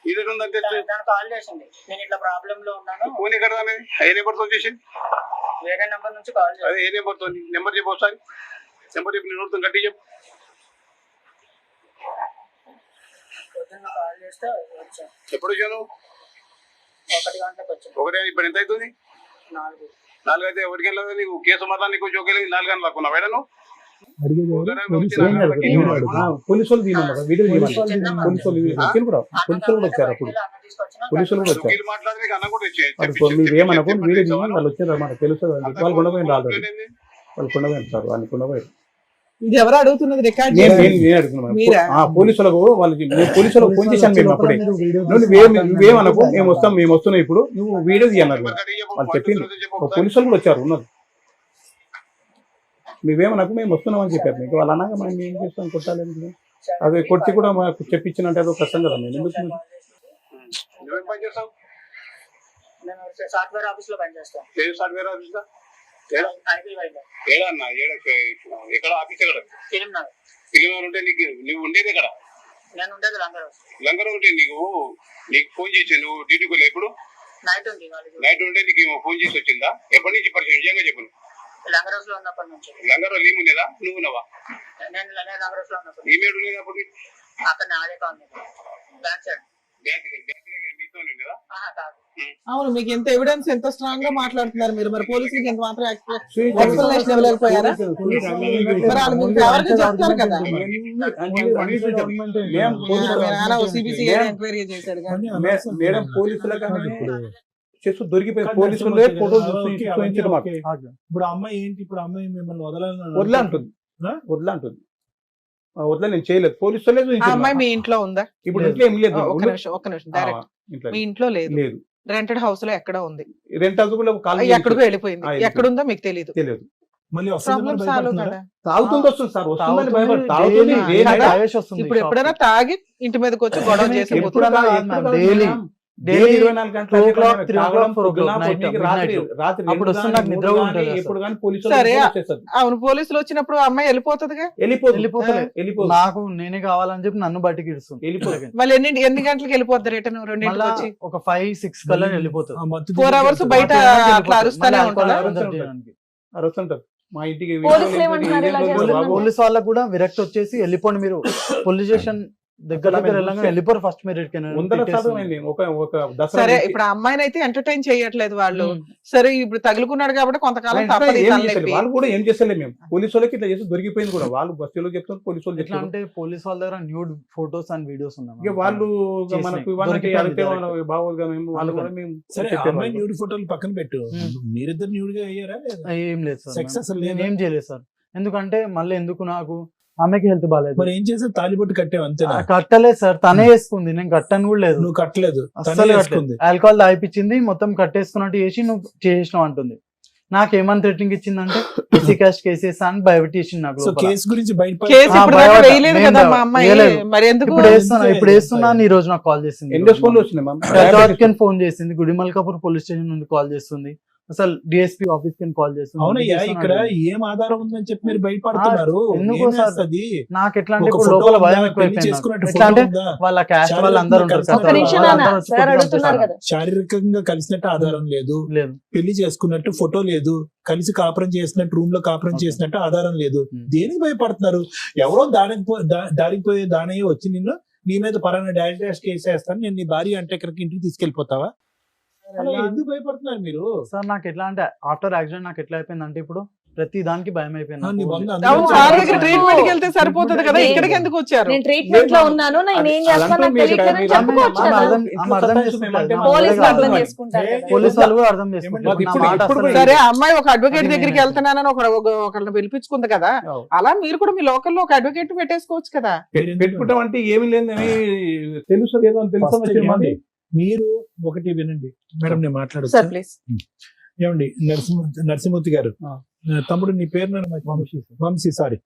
ఇది ఉందని తెలుసు దానికి కాల్ చేసింది నేను ఇట్లా ప్రాబ్లమ్ లో ఉన్నాను ఫోన్ ఎక్కడ ఏ నెంబర్తో చేసింది వేరే నెంబర్ నుంచి కాల్ చేసింది. అదే ఏ నెంబర్తో నెంబర్ చెప్పు ఒకసారి నెంబర్ చెప్పి నేను నోడుతాను గట్టి చెప్పు పొద్దున్న కాల్ చేస్తే వచ్చాను. ఎప్పుడు వచ్చాను 1 గంటలకు వచ్చాను. ఒకటే ఇప్పుడు ఎంత అవుతుంది 4. 4 అయితే 1 గంటల నీకు కేసు మాత్రం నీకు జోకెళ్ళి 4 గంటలకు లాక్కున్నావు వేడను అడిగేది ఎవరు? పోలీసు ఏం వాళ్ళు? అడగదు, ఏం అడగదు. పోలీసు వాళ్ళు తీయమన్నారు వీడియో తీయమన్నారు పోలీసు వాళ్ళు వచ్చారు కూడా పోలీసు వాళ్ళు కూడా వచ్చారు అప్పుడు పోలీసు వాళ్ళు కూడా వచ్చారు వీళ్ళు మాట్లాడి నీకు అన్న కూడా వాళ్ళు మీరు ఏమనకు వీడియో తీయమని వాళ్ళు వచ్చారు మనకు తెలుసు అని చెప్పి వాళ్ళు కొండపోయింది ఆల్రెడీ వాళ్ళు కొండపోయింది సార్ వాళ్ళు కొండపోయింది ఇది ఎవరు అడుగుతున్నది రికార్డ్ నేను చేసి? నేను అడుగుతున్నాను మీరా? పోలీసులకు వాళ్ళకి పోలీసు వాళ్ళకి ఫోన్ చేశాను మేము అప్పుడే నువ్వేమనకు మేము వస్తున్నాం ఇప్పుడు నువ్వు వీడియో తీయన్నారు వాళ్ళు చెప్పింది పోలీసులు కూడా వచ్చారు ఉన్నారు నువ్వేమనకు మేము వస్తున్నాం అని చెప్పారు మీకు వాళ్ళు అనగా మనం ఏం చేస్తాం కొట్టాలి అదే కొట్టి కూడా మాకు చెప్పించినంటే అదో కష్టం కదా నేను ఎందుకు నువ్వేం పని చేస్తావు నేను సాఫ్ట్వేర్ ఆఫీస్ లో పనిచేస్తాను. ఏ సాఫ్ట్వేర్ ఆఫీస్ ఐపీ వైద్యం ఏడా అన్న ఎక్కడ ఆఫీస్ ఎక్కడ ఫిలిం నగర్. ఫిలిం ఉంటే నీకు నువ్వు ఉండేది ఎక్కడ నేను ఉండేది లంగరోస్. లంగర్ ఉంటే నీకు ఫోన్ చేసి నువ్వు డ్యూటీకి వెళ్ళి ఎప్పుడు నైట్ ఉంది వాళ్ళకి. నైట్ ఉంటే నీకు ఫోన్ చేసి వచ్చిందా ఎప్పటి నుంచి పరిచయం నిజంగా చెప్పు లంగరోస్ లో ఉన్నప్పటి నుంచి లంగర్ లీవ్ ఉండేదా నువ్వు ఉన్నావా నేను లంగరోస్ లో ఉన్నప్పుడు ఈమెయిల్ ఉండేది అప్పుడు అక్కడ అదే కాలనీ బ్యాక్ సైడ్ బ్యాంక్ మీతో ఉండేదా కాదు. అవును, మీకు ఎంత ఎవిడెన్స్, ఎంత స్ట్రాంగ్ గా మాట్లాడుతున్నారు మీరు, మరి పోలీసులకి ఎంత మాత్రం ఎక్స్ప్లెనేషన్ ఇవ్వలేకపోయారా? మరి వాళ్ళు మీకు ఫేవర్ గా చెప్తారు కదా. సిబిసి ఎంక్వైరీ చేశాడు కానీ మేడం పోలీసుల చేస్తూ దొరికిపోయి పోలీసులు ఫోటో చూపించడం మాకు. ఇప్పుడు అమ్మాయి ఏంటి, ఇప్పుడు అమ్మాయి మిమ్మల్ని వదలా అంటుంది, వదలా అంటుంది, వదలా నేను చేయలేదు, పోలీసులే ఆ అమ్మాయి మీ ఇంట్లో ఉందా? ఇప్పుడు ఇంట్లో ఏం లేదు, ఒక్క నిమిషం డైరెక్ట్ మీ ఇంట్లో లేదు, లేదు, రెంటెడ్ హౌస్ లో ఎక్కడ ఉంది, రెంట్ హౌస్ కూడా ఎక్కడికో వెళ్ళిపోయింది, ఎక్కడుందో మీకు తెలియదు. తెలియదు. మళ్ళీ ప్రాబ్లం సాల్వ్ కదా. తాగుతుంది వస్తుంది సార్, వస్తుందని భయపడి తాగుతుంది. ఇప్పుడు ఎప్పుడైనా తాగి ఇంటి మీదకి వచ్చి గొడవ చేసి అవును, పోలీసులు వచ్చినప్పుడు అమ్మాయి వెళ్ళిపోతుందిగా. నాకు నేనే కావాలని చెప్పి నన్ను బయటికి ఇడుస్తుంది. మళ్ళీ ఎన్ని గంటలకు వెళ్ళిపోతుంది రిటర్న్? 2 ఒక 5-6 కల్లా వెళ్ళిపోతుంది. 4 hours బయట అట్లా అరుస్తానే ఉంటారా? అరుస్తుంటారు. మా ఇంటికి పోలీస్ వాళ్ళకు కూడా విరక్తి వచ్చేసి వెళ్ళిపోండి మీరు, పోలీస్ స్టేషన్ దగ్గర వెళ్ళిపోరు ఫస్ట్ మెరిట్. సరే, ఇప్పుడు ఆ అమ్మాయిని అయితే ఎంటర్టైన్ చేయట్లేదు వాళ్ళు. సరే, ఇప్పుడు తగులుకున్నాడు కాబట్టి కొంతకాలం వాళ్ళు కూడా ఏం చేస్తలేదు మేము, పోలీసు వాళ్ళకి ఇట్లా చేసి దొరికిపోయింది కూడా. వాళ్ళు బస్సులో చెప్తారు, పోలీసు వాళ్ళు ఎట్లా అంటే పోలీస్ వాళ్ళ దగ్గర న్యూడ్ ఫోటోస్ అండ్ వీడియోస్ ఉన్నాయి. వాళ్ళు మనకు బాగోదుగా మేము వాళ్ళు కూడా మేము. సరే, అమ్మాయి న్యూడ్ ఫోటోలు పక్కన పెట్టు, మీరిద్దరు న్యూడ్ గా అయ్యారా? ఏం లేదు సార్, సెక్స్ అసలు ఏం చేయలేదు సార్. ఎందుకంటే మళ్ళీ ఎందుకు, నాకు ఆమెకి హెల్త్ బాగాలేదు. మరి ఏం చేసావు? తాలిబొట్టు కట్టావు అంతేనా? కట్టలేదు సార్, తనే వేసుకుంది, నేను కట్టను కూడా లేదు. నువ్వు కట్టలేదు, ఆల్కహాల్ తాగిపించింది, మొత్తం కట్టేసుకున్నట్టు చేసి నువ్వు చేసినావు అంటుంది. నాకేమని థ్రెటనింగ్ ఇచ్చిందంటే ఎస్సీ కాస్ట్ కేసెస్ అని భయపెట్టేసింది నాకు. కేసు గురించి ఇప్పుడు వేస్తున్నాను. ఈ రోజు నాకు కాల్ చేసింది, ఫోన్ చేసింది, గుడిమల్కాపూర్ పోలీస్ స్టేషన్ నుండి కాల్ చేస్తుంది, అసలు డిఎస్పీ ఆఫీస్ కి కాల్ చేస్తుంది. అవునయ్యా, ఇక్కడ ఏం ఆధారం ఉందని చెప్పి మీరు భయపడుతున్నారు? నాకు ఎట్లా అంటే లోపల భయం ఎక్కువైపోయింది. వాళ్ళ క్యాస్ట్ వాళ్ళు అందరూ శారీరకంగా కలిసినట్టు ఆధారం లేదు, పెళ్లి చేసుకున్నట్టు ఫోటో లేదు, కలిసి కాపురం చేసినట్టు, రూమ్ లో కాపురం చేసినట్టు ఆధారం లేదు. దేనికి భయపడుతున్నారు? ఎవరో దారికి పోయే దానయ్య వచ్చి నిన్ను నీ మీద పరాన్న డాష్ కేసు వేస్తాను, నేను నీ భార్య అంటే ఇక్కడికి ఇంటికి తీసుకెళ్లిపోతావా? ఎందుకు భయపడుతున్నారు మీరు? సార్ నాకు ఎట్లా అంటే ఆఫ్టర్ యాక్సిడెంట్ నాకు ఎట్లా అయిపోయింది అంటే ఇప్పుడు ప్రతి దానికి భయం అయిపోయింది. ట్రీట్మెంట్ కి వెళ్తే సరిపోతుంది కదా, ఇక్కడికి ఎందుకు వచ్చారు? నేను ట్రీట్మెంట్ లో ఉన్నాను, నేను ఏం చేస్తాను నాకు తెలియట్లేదని చెప్పుకోవచ్చు కదా. పోలీస్ వాళ్ళు కూడా అర్థం చేసుకుంటారు. సరే, అమ్మాయి ఒక అడ్వకేట్ దగ్గరికి వెళ్తున్నానని ఒకళ్ళని పిలిపించుకుంది కదా, అలా మీరు కూడా మీ లోకల్లో ఒక అడ్వకేట్ పెట్టేసుకోవచ్చు కదా. పెట్టుకుంటాం అంటే ఏమి లేదని తెలుసు ఏదో తెలుసు. మీరు ఒకటి వినండి మేడం, నేను మాట్లాడచ్చు? ఏమండి నరసింహమూర్తి గారు, తమ్ముడు నీ పేరు వంశీ, సారీ,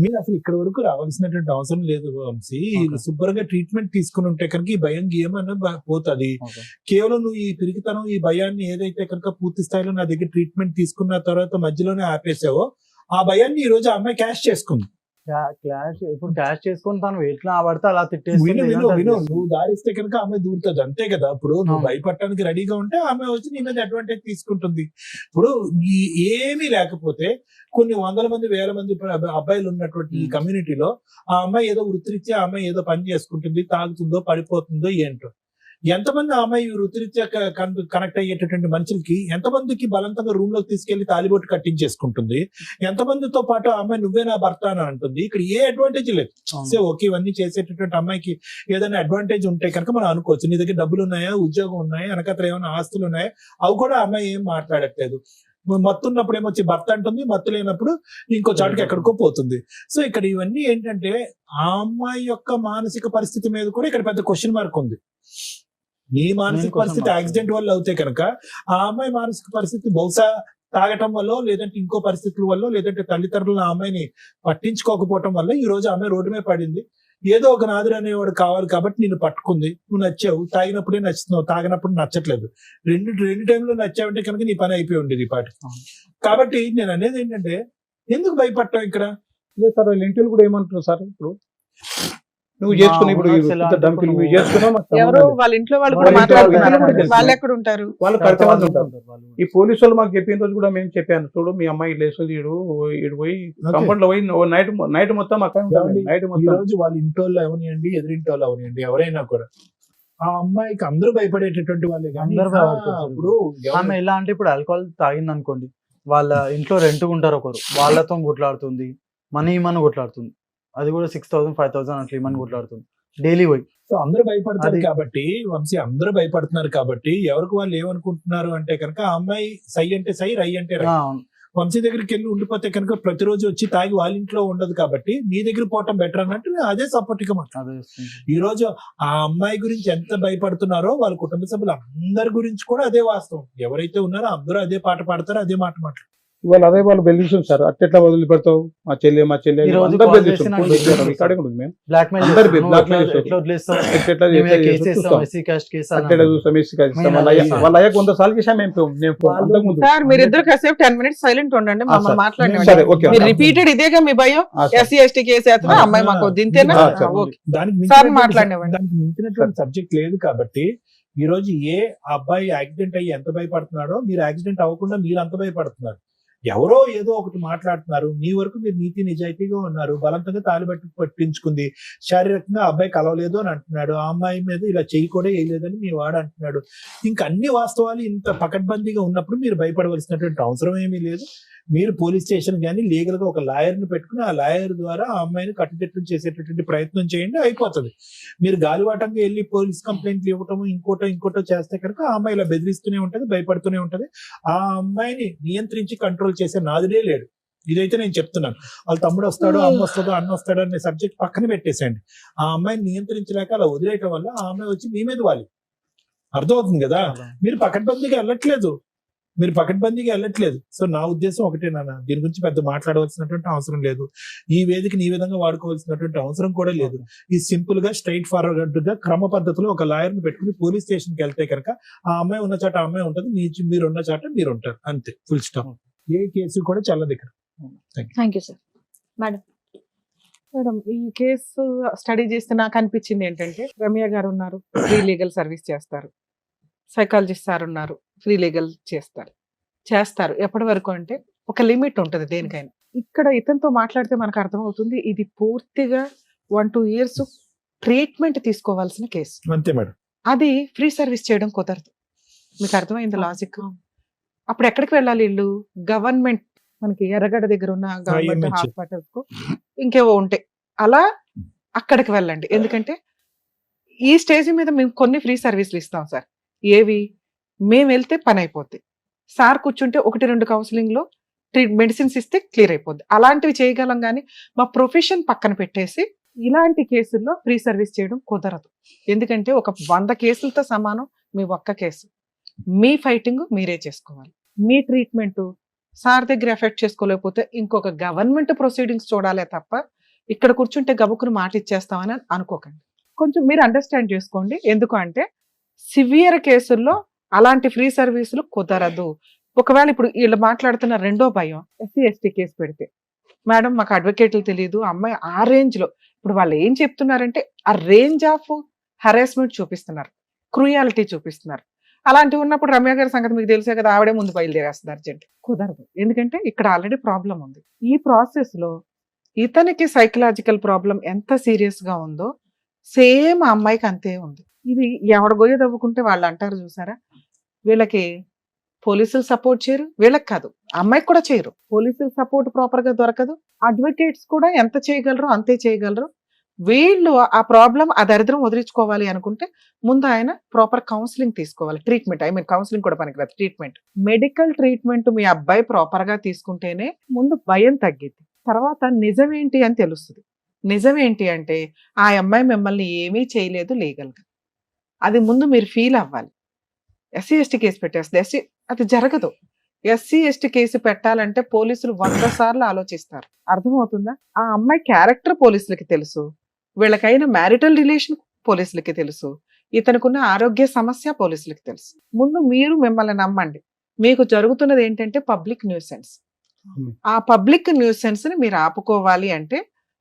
మీరు అసలు ఇక్కడ వరకు రావాల్సినటువంటి అవసరం లేదు వంశీ. శుభ్రంగా ట్రీట్మెంట్ తీసుకుని ఉంటే కనుక ఈ భయం ఏమన్నా పోతుంది. కేవలం నువ్వు ఈ పిరికితనం, ఈ భయాన్ని ఏదైతే కనుక పూర్తి స్థాయిలో నా దగ్గర ట్రీట్మెంట్ తీసుకున్న తర్వాత మధ్యలోనే ఆపేసావో, ఆ భయాన్ని ఈ రోజు ఆ అమ్మాయి క్యాష్ చేసుకుంది. ఇప్పుడు క్యాష్ చేసుకుని తను ఎట్లా పడితే అలా తిట్టేసి నువ్వు దారిస్తే కనుక ఆమె దూరుతుంది, అంతే కదా. ఇప్పుడు నువ్వు భయపడటానికి రెడీగా ఉంటే ఆమె వచ్చి నీ మీద అడ్వాంటేజ్ తీసుకుంటుంది. ఇప్పుడు ఏమీ లేకపోతే కొన్ని 100 మంది 1000 మంది అబ్బాయిలు ఉన్నటువంటి ఈ కమ్యూనిటీలో ఆ అమ్మాయి ఏదో వృత్తిరీత్యా ఆ అమ్మాయి ఏదో పని చేసుకుంటుంది, తాగుతుందో పడిపోతుందో ఏంటో. ఎంతమంది ఆ అమ్మాయి వృత్తిరీత్యా కనెక్ట్ అయ్యేటటువంటి మనుషులకి ఎంతమందికి బలంతంగా రూమ్ లోకి తీసుకెళ్లి తాలిబొట్టు కట్టించేసుకుంటుంది, ఎంతమందితో పాటు ఆ అమ్మాయి నువ్వే నా భర్త అని అంటుంది. ఇక్కడ ఏ అడ్వాంటేజ్ లేదు. ఓకే, ఇవన్నీ చేసేటటువంటి అమ్మాయికి ఏదైనా అడ్వాంటేజ్ ఉంటే కనుక మనం అనుకోవచ్చు. నీ దగ్గర డబ్బులు ఉన్నాయా, ఉద్యోగం ఉన్నాయా, వెనకత్ర ఏమైనా ఆస్తులు ఉన్నాయా, అవి కూడా అమ్మాయి ఏం మాట్లాడట్లేదు. మత్తున్నప్పుడు ఏమొచ్చి భర్త అంటుంది, మత్తు లేనప్పుడు ఇంకో చాటుకి ఎక్కడికో పోతుంది. సో ఇక్కడ ఇవన్నీ ఏంటంటే ఆ అమ్మాయి యొక్క మానసిక పరిస్థితి మీద కూడా ఇక్కడ పెద్ద క్వశ్చన్ మార్క్ ఉంది. నీ మానసిక పరిస్థితి యాక్సిడెంట్ వల్ల అవుతే కనుక ఆ అమ్మాయి మానసిక పరిస్థితి బహుశా తాగటం వల్ల, లేదంటే ఇంకో పరిస్థితుల వల్ల, లేదంటే తల్లిదండ్రులు ఆ అమ్మాయిని పట్టించుకోకపోవటం వల్ల ఈ రోజు ఆమె రోడ్డు మీద పడింది. ఏదో ఒక నాదురు అనేవాడు కావాలి కాబట్టి నిన్ను పట్టుకుంది. నువ్వు నచ్చావు, తాగినప్పుడే నచ్చుతున్నావు, తాగినప్పుడు నచ్చట్లేదు. రెండు టైంలో నచ్చావంటే కనుక నీ పని అయిపోయి ఉండేది ఈ పాటి. కాబట్టి నేను అనేది ఏంటంటే, ఎందుకు భయపడతావు ఇక్కడ? లేదు సార్, వాళ్ళ ఇంటిలో కూడా ఏమంటున్నారు సార్, ఇప్పుడు నువ్వు చేసుకుని ఇప్పుడు ఎవరు వాళ్ళ ఇంట్లో వాళ్ళు కూడా మాట్లాడుతున్నారు, వాళ్ళు ఎక్కడ ఉంటారు? వాళ్ళు కడతామని ఉంటారు. ఈ పోలీసు వాళ్ళు మాకు చెప్పిన రోజు కూడా మేము చెప్పాను, చూడు మీ అమ్మాయి లేస్తుంది, ఇటు పోయి కంపౌండ్ లో పోయి నైట్ మొత్తం అక్కడ నైట్ మొత్తం. రోజు వాళ్ళ ఇంట్లో అవనియండి, ఎదురింటి వాళ్ళు అవనియండి, ఎవరైనా కూడా ఆ అమ్మాయికి అందరూ భయపడేటటువంటి వాళ్ళే కానీ అందరూ భయపడతారు. ఇప్పుడు ఆమె ఎలా అంటే ఇప్పుడు ఆల్కహాల్ తాగింది అనుకోండి, వాళ్ళ ఇంట్లో రెంట్ ఉంటారు ఒకరు, వాళ్ళతో కొట్లాడుతుంది, మనీ ఇమ్మని కొట్లాడుతుంది, అది కూడా 6,000 5,000 అట్లా ఇమ్మని కొట్లాడుతుంది డైలీ పోయి. సో అందరూ భయపడతారు అది- కాబట్టి వంశీ అందరూ భయపడుతున్నారు కాబట్టి ఎవరికి వాళ్ళు ఏమనుకుంటున్నారు అంటే కనుక ఆ అమ్మాయి సై అంటే సై, రై అంటే రై. అవును. వంశీ దగ్గరికి వెళ్ళి ఉండిపోతే కనుక ప్రతిరోజు వచ్చి తాగి వాళ్ళ ఇంట్లో ఉండదు కాబట్టి నీ దగ్గర పోవటం బెటర్ అన్నట్టు నేను అదే సపోర్ట్ గా మాట్లాడు. అదే చేస్తుంది. ఈ రోజు ఆ అమ్మాయి గురించి ఎంత భయపడుతున్నారో వాళ్ళ కుటుంబ సభ్యులు అందరి గురించి కూడా అదే వాస్తవం. ఎవరైతే ఉన్నారో అందరూ అదే పాట పాడతారో అదే మాట మాట్లాడతారు. ఇవాళ అదే వాళ్ళు బెదిరిస్తుంది సార్, అట్టెట్లా వదిలి పెడతావు మా చెల్లె ఈ రోజు అందరు call బెదిరిస్తుంది. చేసి నాకు ఫోన్ చేశారు, బెదిరిస్తారు. రికార్డింగ్ ఉంది మేము. బ్లాక్మెయిల్ అందరు చేస్తారు. నువ్వు బ్లాక్మెయిల్ ఎట్లా- ఎట్లా వదిలేస్తావు? ఎట్లా మేము చేస్తే కేసు వేస్తాం, చూస్తాం. ఎస్సీ కాస్ట్ కేసు అట్టెలా చూస్తాం, వేసి కాదు ఇస్తాం. వాళ్ళ అయ్యకు 100 సార్లు చేసాం మేము. అంతకు ముందు సార్ మీరిద్దరు కాసేపు 10 minutes సైలెంట్ ఉండండి, మమ్మల్ని సరే. మాట్లాడండి. సరే, ఓకే. మీరు రిపీటెడ్ ఇదేగా మీ భయం, ఎస్సీ ఎస్టీ కేసు వేస్తున్నా అమ్మాయి మాకు దింతేనా? సరే. ఓకే దానికి సార్ మించినటువంటి- మాట్లాడినవ్వండి. దానికి మించినటువంటి సబ్జెక్ట్ లేదు కాబట్టి ఈ రోజు ఆ అబ్బాయి యాక్సిడెంట్ అయ్యి ఎంత భయపడుతున్నాడో మీరు యాక్సిడెంట్ అవ్వకుండా మీరు అంత భయపడుతున్నారు. ఎవరో ఏదో ఒకటి మాట్లాడుతున్నారు, మీ వరకు మీరు నీతి నిజాయితీగా ఉన్నారు, బలవంతంగా తాలిబట్టి పట్టించుకుంది, శారీరకంగా ఆ అబ్బాయి కలవలేదు అని అంటున్నాడు, ఆ అమ్మాయి మీద ఇలా చెయ్యి కూడా వేయలేదని మీ వాడు అంటున్నాడు. ఇంకా అన్ని వాస్తవాలు ఇంత పకడ్బందీగా ఉన్నప్పుడు మీరు భయపడవలసినటువంటి అవసరం ఏమీ లేదు. మీరు పోలీస్ స్టేషన్ కానీ లీగల్ గా ఒక లాయర్ని పెట్టుకుని ఆ లాయర్ ద్వారా ఆ అమ్మాయిని కట్టుదిట్టం చేసేటటువంటి ప్రయత్నం చేయండి, అయిపోతుంది. మీరు గాలివాటంగా వెళ్ళి పోలీస్ కంప్లైంట్లు ఇవ్వటము ఇంకోటో చేస్తే కనుక ఆ అమ్మాయి ఇలా బెదిరిస్తూనే ఉంటది, భయపడుతూనే ఉంటది. ఆ అమ్మాయిని నియంత్రించి కంట్రోల్ చేసే నాదుడే లేడు. ఇదైతే నేను చెప్తున్నాను. వాళ్ళ తమ్ముడు వస్తాడో, అమ్మ వస్తుందో, అన్న వస్తాడో అనే సబ్జెక్ట్ పక్కన పెట్టేసేయండి. ఆ అమ్మాయిని నియంత్రించలేక అలా వదిలేయటం వల్ల ఆ అమ్మాయి వచ్చి మీ మీద వాలి. అర్థమవుతుంది కదా? మీరు పకడ్బందీగా వెళ్ళట్లేదు. సో నా ఉద్దేశం ఒకటే నాన్న, దీని గురించి పెద్ద మాట్లాడవలసినటువంటి అవసరం లేదు. ఈ వేదికని ఈ విధంగా వాడుకోవాల్సినటువంటి అవసరం కూడా లేదు. ఈ సింపుల్ గా స్ట్రైట్ ఫార్వర్డ్ గా క్రమ పద్ధతిలో ఒక లాయర్ ని పెట్టుకుని పోలీస్ స్టేషన్ కి వెళ్తే కనుక ఆ అమ్మాయి ఉన్న చాట ఆ అమ్మాయి ఉంటుంది, మీరు ఉన్న చాట మీరు ఉంటారు, అంతే, ఫుల్ స్టాప్. ఏ కేసు కూడా చాలా దగ్గర. Thank you sir. మేడం ఈ కేసు స్టడీ చేస్తే నాకు అనిపించింది ఏంటంటే, రమ్య గారు ఉన్నారు, ఫ్రీ లీగల్ సర్వీస్ చేస్తారు, సైకాలజిస్ట్ సార్ ఉన్నారు, ఫ్రీ లీగల్ చేస్తారు. ఎప్పటి వరకు అంటే ఒక లిమిట్ ఉంటుంది దేనికైనా. ఇక్కడ ఇతనితో మాట్లాడితే మనకు అర్థమవుతుంది ఇది పూర్తిగా 1-2 years ట్రీట్మెంట్ తీసుకోవాల్సిన కేసు. అంతే మేడం. అది ఫ్రీ సర్వీస్ చేయడం కుదరదు. మీకు అర్థమైంది లాజిక్? అప్పుడు ఎక్కడికి వెళ్ళాలి వీళ్ళు? గవర్నమెంట్, మనకి ఎర్రగడ్డ దగ్గర ఉన్న గవర్నమెంట్ IMH. హాస్పిటల్స్ కు ఇంకేవో ఉంటాయి, అలా అక్కడికి వెళ్ళండి. ఎందుకంటే ఈ స్టేజ్ మీద మేము కొన్ని ఫ్రీ సర్వీసులు ఇస్తాం సార్. ఏవి? మేము వెళ్తే పని అయిపోద్ది, సార్ కూర్చుంటే 1-2 కౌన్సిలింగ్ లో మెడిసిన్స్ ఇస్తే క్లియర్ అయిపోద్ది. అలాంటివి చేయగలం, కానీ మా ప్రొఫెషన్ పక్కన పెట్టేసి ఇలాంటి కేసుల్లో ఫ్రీ సర్వీస్ చేయడం కుదరదు. ఎందుకంటే ఒక 100 కేసులతో సమానం మీ ఒక్క కేసు. మీ ఫైటింగ్ మీరే చేసుకోవాలి. మీ ట్రీట్మెంట్ సార్ దగ్గర ఎఫెక్ట్ చేసుకోలేకపోతే ఇంకొక గవర్నమెంట్ ప్రొసీడింగ్స్ చూడాలే తప్ప ఇక్కడ కూర్చుంటే గబుకుని మాట ఇచ్చేస్తామని అనుకోకండి. కొంచెం మీరు అండర్స్టాండ్ చేసుకోండి. ఎందుకు అంటే సివియర్ కేసుల్లో అలాంటి ఫ్రీ సర్వీసులు కుదరదు. ఒకవేళ ఇప్పుడు వీళ్ళు మాట్లాడుతున్న రెండో భయం, ఎస్సీ ఎస్టీ కేసు పెడితే మేడం మాకు అడ్వకేట్లు తెలియదు, అమ్మాయి ఆ రేంజ్ లో, ఇప్పుడు వాళ్ళు ఏం చెప్తున్నారంటే ఆ రేంజ్ ఆఫ్ హరాస్మెంట్ చూపిస్తున్నారు, క్రూయాలిటీ చూపిస్తున్నారు. అలాంటివి ఉన్నప్పుడు రమ్య గారి సంగతి మీకు తెలిసే కదా, ఆవిడే ముందు బయలుదేరేస్తుంది అర్జెంట్. కుదరదు, ఎందుకంటే ఇక్కడ ఆల్రెడీ ప్రాబ్లం ఉంది. ఈ ప్రాసెస్ లో ఇతనికి సైకలాజికల్ ప్రాబ్లం ఎంత సీరియస్ గా ఉందో సేమ్ ఆ అమ్మాయికి అంతే ఉంది. ఇది ఎవడ గొయ్య తవ్వుకుంటే వాళ్ళు అంటారు చూసారా, వీళ్ళకి పోలీసులు సపోర్ట్ చేయరు, వీళ్ళకి కాదు అమ్మాయికి కూడా చేయరు. పోలీసుల సపోర్ట్ ప్రాపర్ గా దొరకదు, అడ్వకేట్స్ కూడా ఎంత చేయగలరు అంతే చేయగలరు. వీళ్ళు ఆ ప్రాబ్లం, ఆ దరిద్రం వదిలించుకోవాలి అనుకుంటే ముందు ఆయన ప్రాపర్ కౌన్సిలింగ్ తీసుకోవాలి. ట్రీట్మెంట్, కౌన్సిలింగ్ కూడా పనికిరాదు, ట్రీట్మెంట్, మెడికల్ ట్రీట్మెంట్ మీ అబ్బాయి ప్రాపర్ గా తీసుకుంటేనే ముందు భయం తగ్గిద్ది. తర్వాత నిజమేంటి అని తెలుస్తుంది. నిజమేంటి అంటే ఆ అమ్మాయి మిమ్మల్ని ఏమీ చేయలేదు లీగల్ గా, అది ముందు మీరు ఫీల్ అవ్వాలి. ఎస్సీ ఎస్టీ కేసు పెట్టేస్తుంది, అది జరగదు. ఎస్సీ ఎస్టీ కేసు పెట్టాలంటే పోలీసులు 100 సార్లు ఆలోచిస్తారు. అర్థమవుతుందా? ఆ అమ్మాయి క్యారెక్టర్ పోలీసులకి తెలుసు, వీళ్ళకైన మ్యారిటల్ రిలేషన్ పోలీసులకి తెలుసు, ఇతనుకున్న ఆరోగ్య సమస్య పోలీసులకి తెలుసు. ముందు మీరు మిమ్మల్ని నమ్మండి. మీకు జరుగుతున్నది ఏంటంటే పబ్లిక్ న్యూసెన్స్. ఆ పబ్లిక్ న్యూసెన్స్ ని మీరు ఆపుకోవాలి అంటే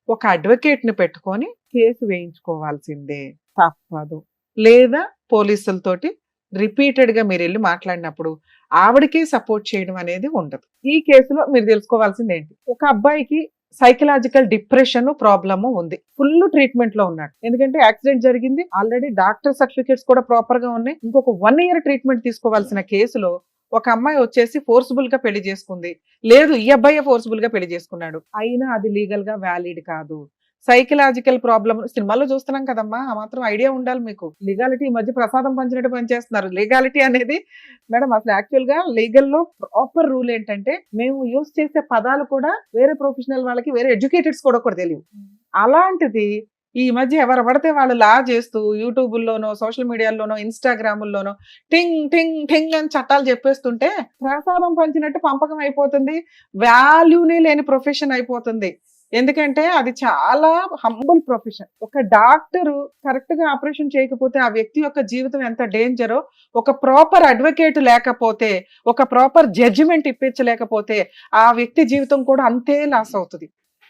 ఒక అడ్వకేట్ ని పెట్టుకొని కేసు వేయించుకోవాల్సిందే, తప్పదు. లేదా పోలీసులతోటి రిపీటెడ్ గా మీరు వెళ్ళి మాట్లాడినప్పుడు ఆవిడకి సపోర్ట్ చేయడం అనేది ఉండదు. ఈ కేసులో మీరు తెలుసుకోవాల్సింది ఏంటి, ఒక అబ్బాయికి సైకలాజికల్ డిప్రెషన్ ప్రాబ్లము ఉంది, ఫుల్ ట్రీట్మెంట్ లో ఉన్నాడు. ఎందుకంటే యాక్సిడెంట్ జరిగింది, ఆల్రెడీ డాక్టర్ సర్టిఫికేట్స్ కూడా ప్రాపర్ గా ఉన్నాయి. ఇంకొక 1 year ట్రీట్మెంట్ తీసుకోవాల్సిన కేసులో ఒక అమ్మాయి వచ్చేసి ఫోర్స్ఫుల్ గా పెళ్లి చేసుకుంది, లేదు ఈ అబ్బాయి ఫోర్స్ఫుల్ గా పెళ్లి చేసుకున్నాడు, అయినా అది లీగల్ గా వ్యాలిడ్ కాదు. సైకలాజికల్ ప్రాబ్లమ్ సినిమాలో చూస్తున్నాం కదమ్మా, ఆ మాత్రం ఐడియా ఉండాలి మీకు. లీగాలిటీ ఈ మధ్య ప్రసాదం పంచినట్టు పనిచేస్తున్నారు. లీగాలిటీ అనేది మేడం అసలు యాక్చువల్ గా లీగల్ లో ప్రాపర్ రూల్ ఏంటంటే, మేము యూజ్ చేసే పదాలు కూడా వేరే ప్రొఫెషనల్ వాళ్ళకి, వేరే ఎడ్యుకేటెడ్స్ కూడా తెలియవు. అలాంటిది ఈ మధ్య ఎవరు పడితే వాళ్ళు లా చేస్తూ యూట్యూబ్ లోనో, సోషల్ మీడియాలోనో, ఇన్స్టాగ్రాముల్లోనో టింగ్ టింగ్ టింగ్ అని చట్టాలు చెప్పేస్తుంటే ప్రసాదం పంచినట్టు పంపకం అయిపోతుంది, వాల్యూనే లేని ప్రొఫెషన్ అయిపోతుంది. ఎందుకంటే అది చాలా హంబుల్ ప్రొఫెషన్. ఒక డాక్టర్ కరెక్ట్ గా ఆపరేషన్ చేయకపోతే ఆ వ్యక్తి యొక్క జీవితం ఎంత డేంజరో, ఒక ప్రాపర్ అడ్వకేట్ లేకపోతే, ఒక ప్రాపర్ జడ్జిమెంట్ ఇప్పించలేకపోతే ఆ వ్యక్తి జీవితం కూడా అంతే లాస్ అవుతుంది.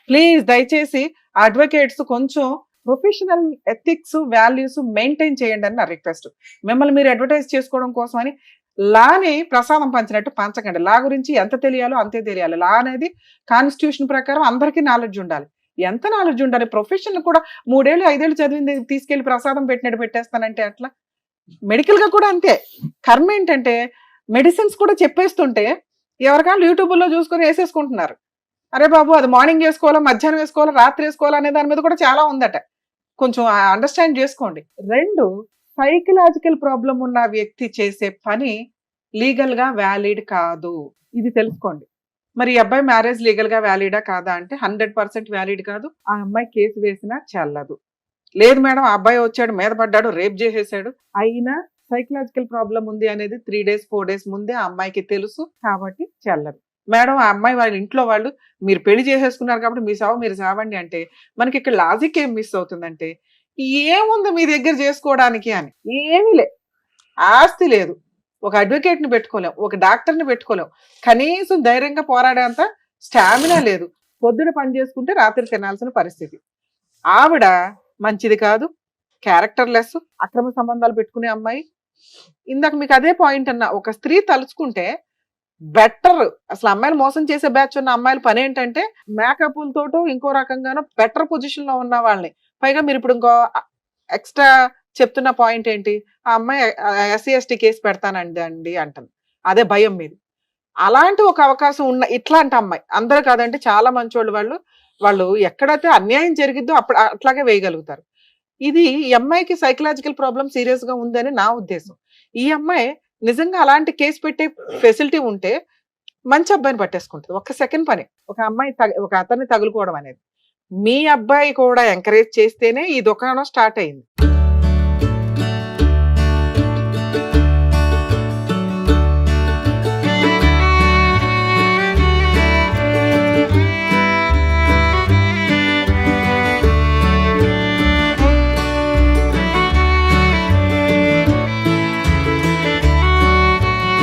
ప్లీజ్ దయచేసి అడ్వకేట్స్ కొంచెం ప్రొఫెషనల్ ఎథిక్స్, వాల్యూస్ మెయింటైన్ చేయండి అని నా రిక్వెస్ట్. మిమ్మల్ని మీరు అడ్వర్టైజ్ చేసుకోవడం కోసమని లాని ప్రసాదం పంచినట్టు పంచకండి. లా గురించి ఎంత తెలియాలో అంతే తెలియాలి. లా అనేది కాన్స్టిట్యూషన్ ప్రకారం అందరికీ నాలెడ్జ్ ఉండాలి. ఎంత నాలెడ్జ్ ఉండాలి? ప్రొఫెషన్ కూడా 3 ఏళ్ళు 5 ఏళ్ళు చదివింది తీసుకెళ్లి ప్రసాదం పెట్టినట్టు పెట్టేస్తానంటే అట్లా. మెడికల్ గా కూడా అంతే. కర్మ ఏంటంటే మెడిసిన్స్ కూడా చెప్పేస్తుంటే ఎవరికాళ్ళు యూట్యూబ్లో చూసుకొని వేసేసుకుంటున్నారు. అరే బాబు అది మార్నింగ్ వేసుకోవాలా, మధ్యాహ్నం వేసుకోవాలా, రాత్రి వేసుకోవాలా అనే దాని మీద కూడా చాలా ఉందట. కొంచెం అండర్స్టాండ్ చేసుకోండి. 2, సైకలాజికల్ ప్రాబ్లం ఉన్న వ్యక్తి చేసే పని లీగల్ గా వ్యాలిడ్ కాదు, ఇది తెలుసుకోండి. మరి ఈ అబ్బాయి మ్యారేజ్ లీగల్ గా వ్యాలిడా కాదా అంటే 100% వ్యాలిడ్ కాదు. ఆ అమ్మాయి కేసు వేసినా చెల్లదు. లేదు మేడం ఆ అబ్బాయి వచ్చాడు, మీద పడ్డాడు, రేప్ చేసేసాడు, అయినా సైకలాజికల్ ప్రాబ్లం ఉంది అనేది 3 days 4 days ముందే ఆ అమ్మాయికి తెలుసు కాబట్టి చెల్లదు. మేడం ఆ అమ్మాయి వాళ్ళ ఇంట్లో వాళ్ళు మీరు పెళ్లి చేసేసుకున్నారు కాబట్టి మీ సావు మీరు సావండి అంటే మనకి ఇక్కడ లాజిక్ ఏం మిస్ అవుతుందంటే, ఏముంది మీ దగ్గర చేసుకోవడానికి అని, ఏమీ లే. ఆస్తి లేదు, ఒక అడ్వకేట్ని పెట్టుకోలేం, ఒక డాక్టర్ని పెట్టుకోలేం, కనీసం ధైర్యంగా పోరాడేంత స్టామినా లేదు. పొద్దున పని చేసుకుంటే రాత్రి తినాల్సిన పరిస్థితి. ఆవిడ మంచిది కాదు, క్యారెక్టర్ లెస్, అక్రమ సంబంధాలు పెట్టుకునే అమ్మాయి. ఇందాక మీకు అదే పాయింట్ అన్నా, ఒక స్త్రీ తలుచుకుంటే బెటర్. అసలు అమ్మాయిలు మోసం చేసే బ్యాచ్ ఉన్న అమ్మాయిల పని ఏంటంటే మేకప్లతోటో ఇంకో రకంగానో బెటర్ పొజిషన్ లో ఉన్న వాళ్ళని. పైగా మీరు ఇప్పుడు ఇంకో ఎక్స్ట్రా చెప్తున్న పాయింట్ ఏంటి, ఆ అమ్మాయి SC ST కేసు పెడతానండి అంటుంది, అదే భయం మీద. అలాంటి ఒక అవకాశం ఉన్న ఇట్లాంటి అమ్మాయి, అందరూ కాదంటే చాలా మంచోళ్ళు వాళ్ళు ఎక్కడైతే అన్యాయం జరిగిద్దో అప్పుడు అట్లాగే వేయగలుగుతారు. ఇది ఈ అమ్మాయికి సైకలాజికల్ ప్రాబ్లం సీరియస్ గా ఉందని నా ఉద్దేశం. ఈ అమ్మాయి నిజంగా అలాంటి కేసు పెట్టే ఫెసిలిటీ ఉంటే మంచి అబ్బాయిని పట్టేసుకుంటుంది. ఒక్క సెకండ్ పని ఒక అమ్మాయి ఒక అతన్ని తగులుకోవడం అనేది. మీ అబ్బాయి కూడా ఎంకరేజ్ చేస్తేనే ఈ దుకాణం స్టార్ట్ అయింది.